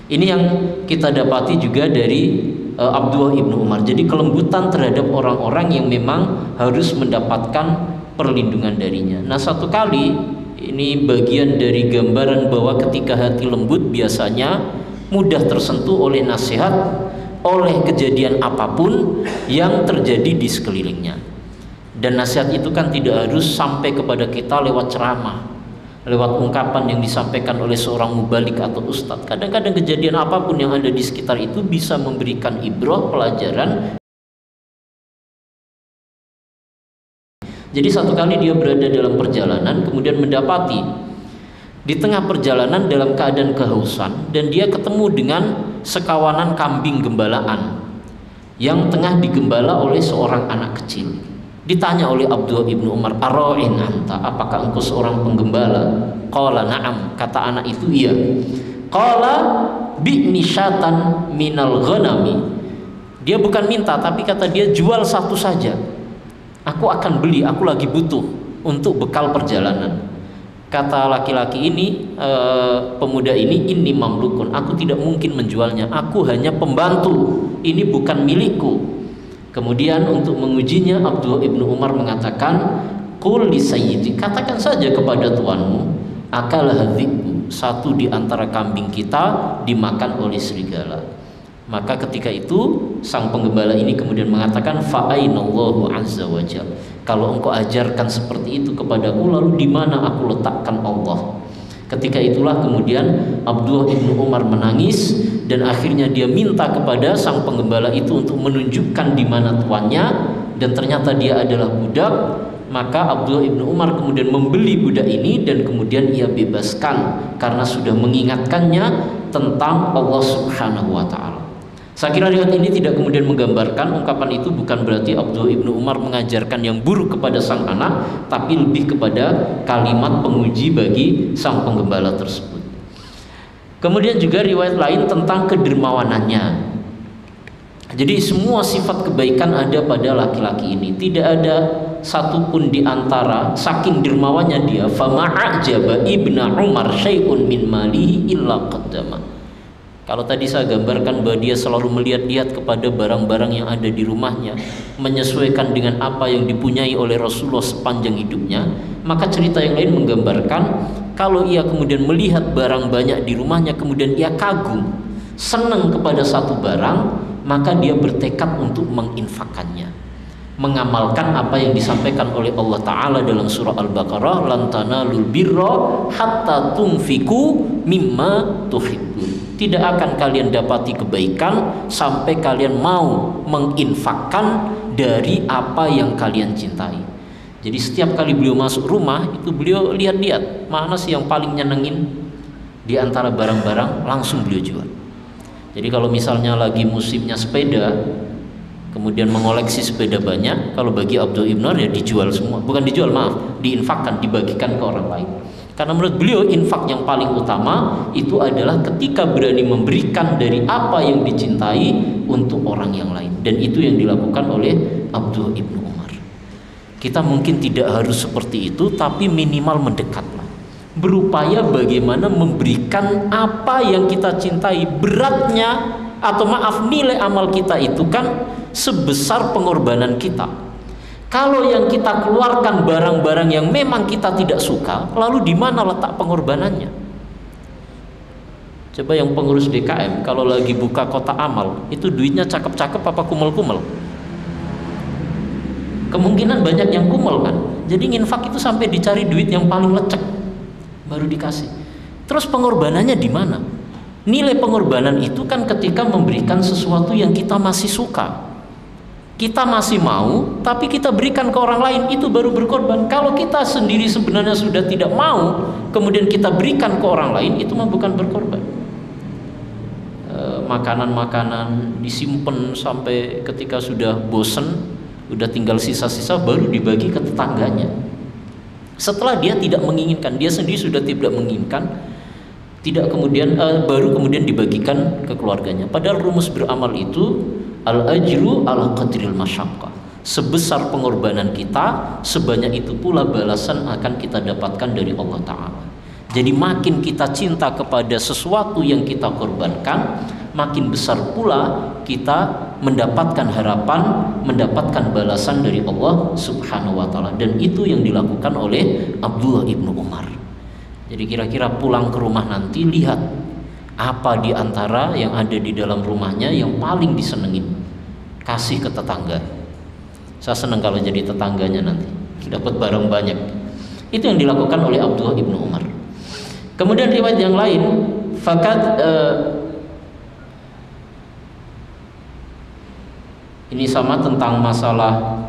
Ini yang kita dapati juga dari Abdullah ibnu Umar. Jadi kelembutan terhadap orang-orang yang memang harus mendapatkan perlindungan darinya. Nah, satu kali ini bagian dari gambaran bahwa ketika hati lembut biasanya mudah tersentuh oleh nasihat, oleh kejadian apapun yang terjadi di sekelilingnya. Dan nasihat itu kan tidak harus sampai kepada kita lewat ceramah, lewat ungkapan yang disampaikan oleh seorang mubalik atau ustadz. Kadang-kadang kejadian apapun yang ada di sekitar itu bisa memberikan ibrah, pelajaran. Jadi satu kali dia berada dalam perjalanan, kemudian mendapati di tengah perjalanan dalam keadaan kehausan, dan dia ketemu dengan sekawanan kambing gembalaan yang tengah digembala oleh seorang anak kecil. Ditanya oleh Abdullah ibnu Umar, "Ara'in anta, apakah engkau seorang penggembala?" Qala na'am, kata anak itu iya. Qala bi'ni syatan minal ghanami. Dia bukan minta, tapi kata dia, jual satu saja, aku akan beli, aku lagi butuh untuk bekal perjalanan. Kata laki-laki ini, pemuda ini, "Inni mamlukun, aku tidak mungkin menjualnya, aku hanya pembantu, ini bukan milikku." Kemudian untuk mengujinya, Abdullah ibnu Umar mengatakan, "Qul li sayyidi, katakan saja kepada tuanmu, akalah dzibbu, satu di antara kambing kita dimakan oleh serigala." Maka ketika itu sang penggembala ini kemudian mengatakan, "Fa ainallahu azza wajalla, kalau engkau ajarkan seperti itu kepadaku, lalu di mana aku letakkan Allah?" Ketika itulah kemudian Abdullah ibnu Umar menangis, dan akhirnya dia minta kepada sang penggembala itu untuk menunjukkan di mana tuannya, dan ternyata dia adalah budak. Maka Abdullah ibnu Umar kemudian membeli budak ini dan kemudian ia bebaskan karena sudah mengingatkannya tentang Allah Subhanahu wa ta'ala. Saya kira riwayat ini tidak kemudian menggambarkan, ungkapan itu bukan berarti Abdullah ibnu Umar mengajarkan yang buruk kepada sang anak, tapi lebih kepada kalimat penguji bagi sang penggembala tersebut. Kemudian juga riwayat lain tentang kedermawanannya. Jadi semua sifat kebaikan ada pada laki-laki ini. Tidak ada satupun di antara, saking dermawannya dia, fama'ajaba ibnu Umar syai'un min malihi illa qaddama. Kalau tadi saya gambarkan bahwa dia selalu melihat-lihat kepada barang-barang yang ada di rumahnya, menyesuaikan dengan apa yang dipunyai oleh Rasulullah sepanjang hidupnya, maka cerita yang lain menggambarkan kalau ia kemudian melihat barang banyak di rumahnya, kemudian ia kagum, senang kepada satu barang, maka dia bertekad untuk menginfakkannya, mengamalkan apa yang disampaikan oleh Allah Ta'ala dalam surah Al-Baqarah, lan tanalul birra hatta tunfiku mimma tuhibbun. Tidak akan kalian dapati kebaikan sampai kalian mau menginfakkan dari apa yang kalian cintai. Jadi setiap kali beliau masuk rumah itu beliau lihat-lihat mana sih yang paling nyenengin di antara barang-barang, langsung beliau jual. Jadi kalau misalnya lagi musimnya sepeda, kemudian mengoleksi sepeda banyak, kalau bagi Abdullah ibn Umar ya dijual semua, bukan dijual, maaf, diinfakkan, dibagikan ke orang lain. Karena menurut beliau infak yang paling utama itu adalah ketika berani memberikan dari apa yang dicintai untuk orang yang lain, dan itu yang dilakukan oleh Abdullah ibnu Umar. Kita mungkin tidak harus seperti itu, tapi minimal mendekatlah, berupaya bagaimana memberikan apa yang kita cintai. Beratnya atau maaf, nilai amal kita itu kan sebesar pengorbanan kita. Kalau yang kita keluarkan barang-barang yang memang kita tidak suka, lalu di mana letak pengorbanannya? Coba yang pengurus DKM kalau lagi buka kotak amal, itu duitnya cakep-cakep apa kumel-kumel? Kemungkinan banyak yang kumel kan. Jadi nginfak itu sampai dicari duit yang paling lecek baru dikasih. Terus pengorbanannya di mana? Nilai pengorbanan itu kan ketika memberikan sesuatu yang kita masih suka, kita masih mau, tapi kita berikan ke orang lain, itu baru berkorban. Kalau kita sendiri sebenarnya sudah tidak mau, kemudian kita berikan ke orang lain, itu mah bukan berkorban. Makanan-makanan disimpan sampai ketika sudah bosen, udah tinggal sisa-sisa, baru dibagi ke tetangganya. Setelah dia tidak menginginkan, dia sendiri sudah tidak menginginkan, tidak kemudian baru kemudian dibagikan ke keluarganya. Padahal rumus beramal itu al-ajru ala qadril masyaqqah. Sebesar pengorbanan kita, sebanyak itu pula balasan akan kita dapatkan dari Allah Ta'ala. Jadi makin kita cinta kepada sesuatu yang kita korbankan, makin besar pula kita mendapatkan harapan, mendapatkan balasan dari Allah Subhanahu wa Ta'ala. Dan itu yang dilakukan oleh Abdullah ibnu Umar. Jadi kira-kira pulang ke rumah nanti, lihat apa di antara yang ada di dalam rumahnya yang paling disenengin, kasih ke tetangga. Saya senang kalau jadi tetangganya nanti, dapat barang banyak. Itu yang dilakukan oleh Abdullah ibnu Umar. Kemudian riwayat yang lain, ini sama tentang masalah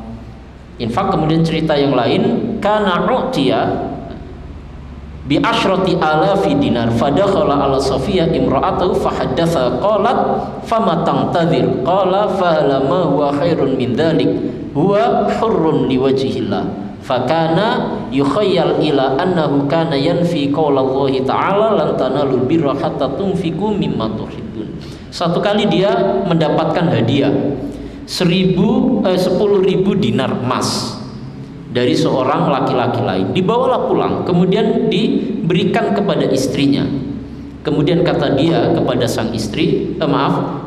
infak. Kemudian cerita yang lain, kana u'tiya bi asyrati alafi dinar fadakhala ala Safiyah imra'atuhu fahaddatha qalat fama tantadhir qala fahalama huwa khairun min dhalik huwa hurrun liwajhillah fakana yukhayyal ila annahu kana yanfi qaulallahi ta'ala lan tanalul birra hatta tunfiqu mimma tuhibbun. Satu kali dia mendapatkan hadiah 10.000 dinar emas dari seorang laki-laki lain, dibawalah pulang, kemudian diberikan kepada istrinya. Kemudian kata dia kepada sang istri,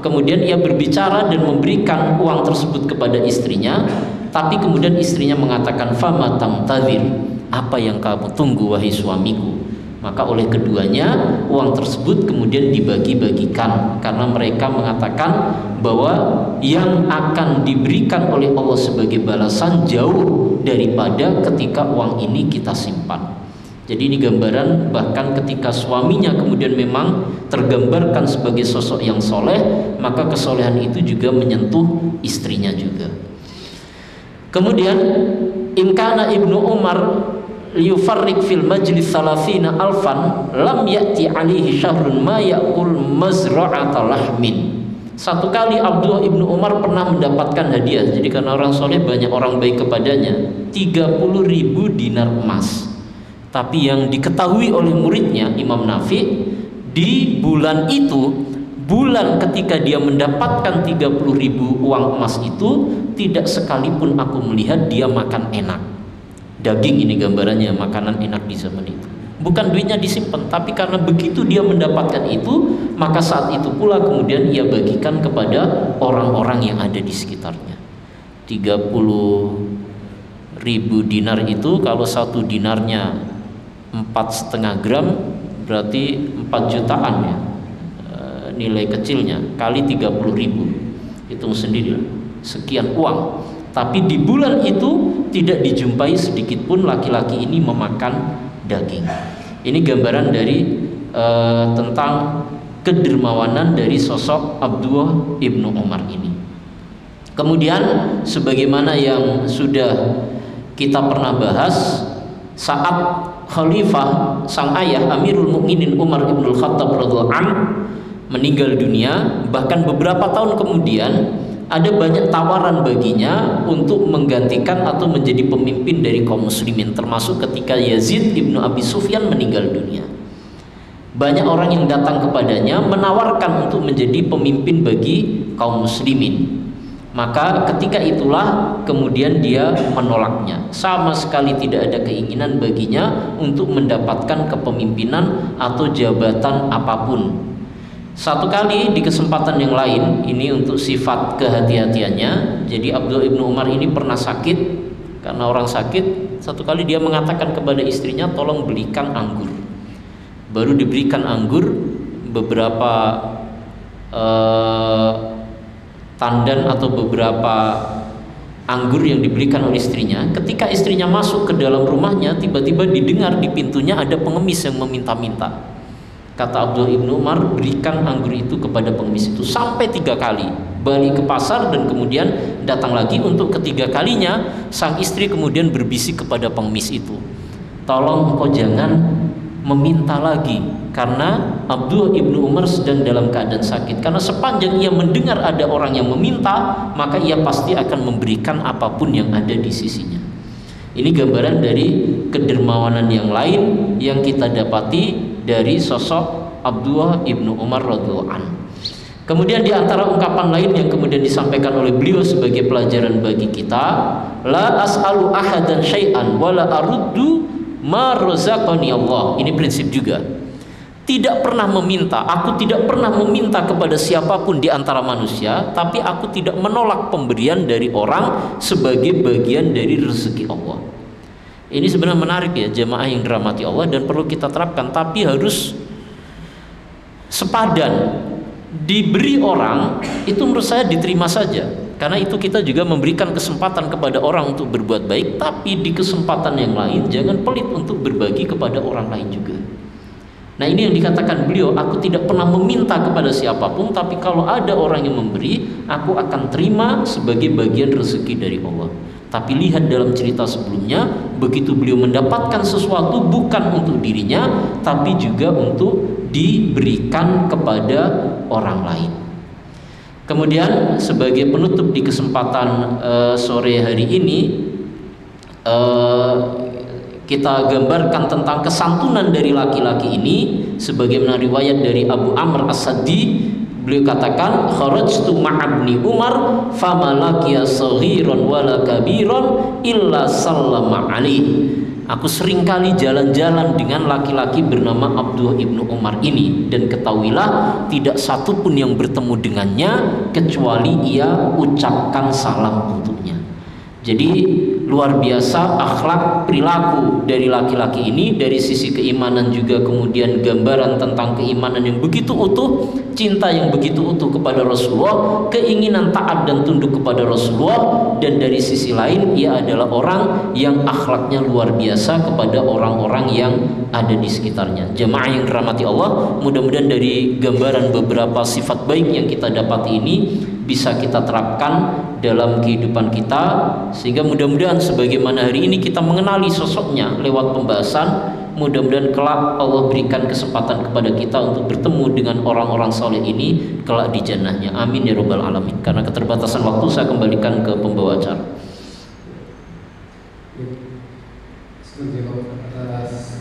kemudian ia berbicara dan memberikan uang tersebut kepada istrinya, tapi kemudian istrinya mengatakan, fama tamtadhir, apa yang kamu tunggu wahai suamiku? Maka oleh keduanya uang tersebut kemudian dibagi-bagikan, karena mereka mengatakan bahwa yang akan diberikan oleh Allah sebagai balasan jauh daripada ketika uang ini kita simpan. Jadi ini gambaran bahkan ketika suaminya kemudian memang tergambarkan sebagai sosok yang soleh, maka kesolehan itu juga menyentuh istrinya juga. Kemudian inkana ibnu Umar liyufarrik fil majlis 30 alfan lam ya'ti alaihi syahrun ma ya'kul mazra'ata lahmin. Satu kali Abdullah ibnu Umar pernah mendapatkan hadiah. Jadi karena orang soleh banyak orang baik kepadanya, 30.000 dinar emas. Tapi yang diketahui oleh muridnya Imam Nafi, di bulan itu, bulan ketika dia mendapatkan 30.000 uang emas itu, tidak sekalipun aku melihat dia makan enak. Daging ini gambarannya, makanan enak di zaman itu. Bukan duitnya disimpan, tapi karena begitu dia mendapatkan itu, maka saat itu pula kemudian ia bagikan kepada orang-orang yang ada di sekitarnya. 30.000 dinar itu, kalau satu dinarnya 4,5 gram, berarti 4 jutaan ya, nilai kecilnya, kali 30.000, hitung sendiri, sekian uang. Tapi di bulan itu tidak dijumpai sedikit pun laki-laki ini memakan daging. Ini gambaran dari tentang kedermawanan dari sosok Abdullah ibnu Umar ini. Kemudian sebagaimana yang sudah kita pernah bahas, saat Khalifah sang ayah Amirul Mukminin Umar ibnul Khattab radhiyallahu anhu meninggal dunia, bahkan beberapa tahun kemudian ada banyak tawaran baginya untuk menggantikan atau menjadi pemimpin dari kaum muslimin, termasuk ketika Yazid ibnu Abi Sufyan meninggal dunia. Banyak orang yang datang kepadanya menawarkan untuk menjadi pemimpin bagi kaum muslimin. Maka ketika itulah kemudian dia menolaknya. Sama sekali tidak ada keinginan baginya untuk mendapatkan kepemimpinan atau jabatan apapun. Satu kali di kesempatan yang lain, ini untuk sifat kehati-hatiannya. Jadi Abdullah ibnu Umar ini pernah sakit. Karena orang sakit, satu kali dia mengatakan kepada istrinya, tolong belikan anggur. Baru diberikan anggur, beberapa tandan atau beberapa anggur yang diberikan oleh istrinya. Ketika istrinya masuk ke dalam rumahnya, tiba-tiba didengar di pintunya ada pengemis yang meminta-minta. Kata Abdullah ibnu Umar, berikan anggur itu kepada pengemis itu. Sampai 3 kali balik ke pasar, dan kemudian datang lagi untuk ketiga kalinya. Sang istri kemudian berbisik kepada pengemis itu, tolong engkau jangan meminta lagi, karena Abdullah ibnu Umar sedang dalam keadaan sakit. Karena sepanjang ia mendengar ada orang yang meminta, maka ia pasti akan memberikan apapun yang ada di sisinya. Ini gambaran dari kedermawanan yang lain yang kita dapati dari sosok Abdullah ibnu Umar radhiyallahu anhu. Kemudian di antara ungkapan lain yang kemudian disampaikan oleh beliau sebagai pelajaran bagi kita, la as'alu ahadan syai'an wa la aruddu ma razaqani Allah. Ini prinsip juga. Tidak pernah meminta, aku tidak pernah meminta kepada siapapun di antara manusia, tapi aku tidak menolak pemberian dari orang sebagai bagian dari rezeki Allah. Ini sebenarnya menarik ya, jemaah yang dirahmati Allah, dan perlu kita terapkan, tapi harus sepadan. Diberi orang itu menurut saya diterima saja, karena itu kita juga memberikan kesempatan kepada orang untuk berbuat baik, tapi di kesempatan yang lain jangan pelit untuk berbagi kepada orang lain juga. Nah, ini yang dikatakan beliau, aku tidak pernah meminta kepada siapapun, tapi kalau ada orang yang memberi, aku akan terima sebagai bagian rezeki dari Allah. Tapi lihat dalam cerita sebelumnya, begitu beliau mendapatkan sesuatu bukan untuk dirinya, tapi juga untuk diberikan kepada orang lain. Kemudian sebagai penutup di kesempatan sore hari ini, kita gambarkan tentang kesantunan dari laki-laki ini, sebagaimana riwayat dari Abu Amr As-Saddi. Beliau katakan, kharajtu ma'abni Umar famalakiya saghiran wala kabiran illa sallama alaih. Aku seringkali jalan-jalan dengan laki-laki bernama Abdullah ibnu Umar ini, dan ketahuilah tidak satu pun yang bertemu dengannya kecuali ia ucapkan salam untuknya. Jadi luar biasa akhlak perilaku dari laki-laki ini, dari sisi keimanan juga kemudian gambaran tentang keimanan yang begitu utuh, cinta yang begitu utuh kepada Rasulullah, keinginan taat dan tunduk kepada Rasulullah, dan dari sisi lain ia adalah orang yang akhlaknya luar biasa kepada orang-orang yang ada di sekitarnya. Jemaah yang dirahmati Allah, mudah-mudahan dari gambaran beberapa sifat baik yang kita dapati ini bisa kita terapkan dalam kehidupan kita, sehingga mudah-mudahan sebagaimana hari ini kita mengenali sosoknya lewat pembahasan, mudah-mudahan kelak Allah berikan kesempatan kepada kita untuk bertemu dengan orang-orang soleh ini kelak di jannahnya. Amin ya rabbal alamin. Karena keterbatasan waktu, saya kembalikan ke pembawa acara. Setuju atas